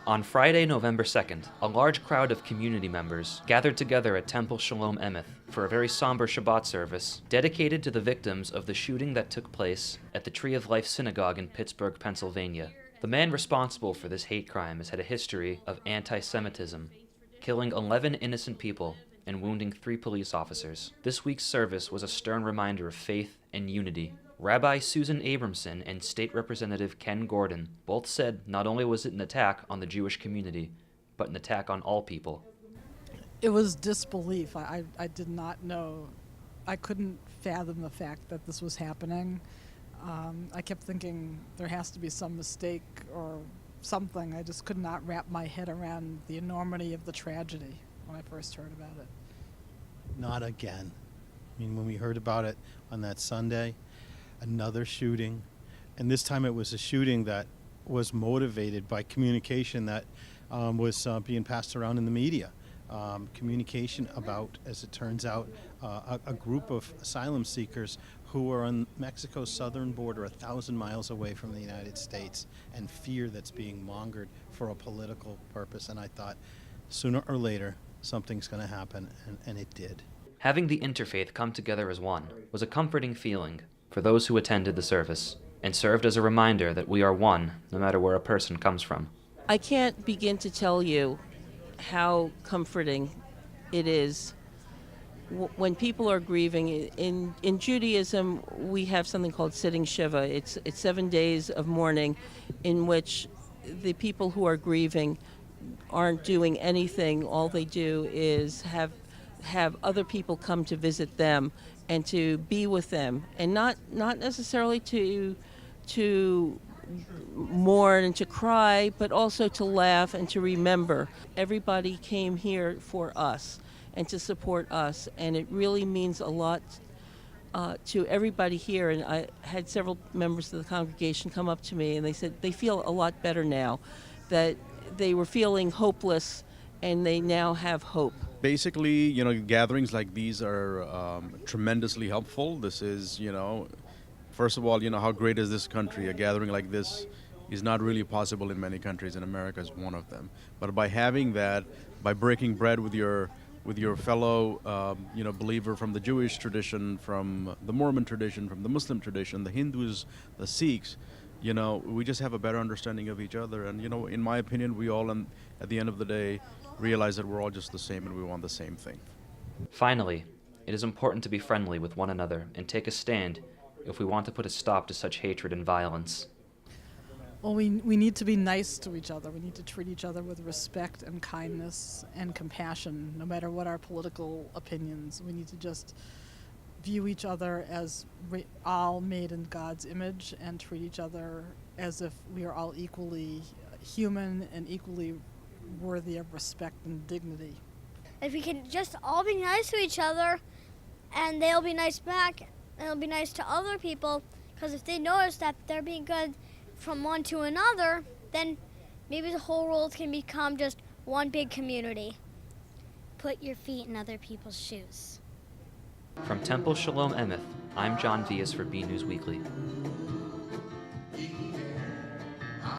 On Friday, November 2nd, a large crowd of community members gathered together at Temple Shalom Emeth for a very somber Shabbat service dedicated to the victims of the shooting that took place at the Tree of Life synagogue in Pittsburg, Pennsylvania. The man responsible for this hate crime has had a history of anti-Semitism, killing 11 innocent people and wounding 3 police officers. This week's service was a stern reminder of faith and unity. Rabbi Susan Abramson and State Representative Ken Gordon both said not only was it an attack on the Jewish community, but an attack on all people. It was disbelief. I did not know. I couldn't fathom the fact that this was happening. I kept thinking there has to be some mistake or something. I just could not wrap my head around the enormity of the tragedy when I first heard about it. Not again. I mean, when we heard about it on that Sunday, another shooting, and this time it was a shooting that was motivated by communication that was being passed around in the media. Communication about, as it turns out, a group of asylum seekers who are on Mexico's southern border 1,000 miles away from the United States, and fear that's being mongered for a political purpose. And I thought, sooner or later, something's going to happen, and it did. Having the interfaith come together as one was a comforting feeling for those who attended the service, and served as a reminder that we are one, no matter where a person comes from. I can't begin to tell you how comforting it is when people are grieving. In Judaism, we have something called sitting Shiva. It's 7 days of mourning in which the people who are grieving aren't doing anything. All they do is have other people come to visit them and to be with them, and not necessarily to mourn and to cry, but also to laugh and to remember. Everybody came here for us and to support us, and it really means a lot to everybody here. And I had several members of the congregation come up to me and they said they feel a lot better now, that they were feeling hopeless and they now have hope. Basically, gatherings like these are tremendously helpful. This is, first of all, how great is this country? A gathering like this is not really possible in many countries, and America is one of them. But by having that, by breaking bread with your fellow, believer from the Jewish tradition, from the Mormon tradition, from the Muslim tradition, the Hindus, the Sikhs, we just have a better understanding of each other. And, in my opinion, we all, at the end of the day, realize that we're all just the same and we want the same thing. Finally, it is important to be friendly with one another and take a stand if we want to put a stop to such hatred and violence. Well, we need to be nice to each other. We need to treat each other with respect and kindness and compassion, no matter what our political opinions. We need to just view each other as all made in God's image and treat each other as if we are all equally human and equally worthy of respect and dignity. If we can just all be nice to each other, and they'll be nice back, and they'll be nice to other people, because if they notice that they're being good from one to another, then maybe the whole world can become just one big community. Put your feet in other people's shoes. From Temple Shalom Emeth, I'm John Vias for BNEWS Weekly.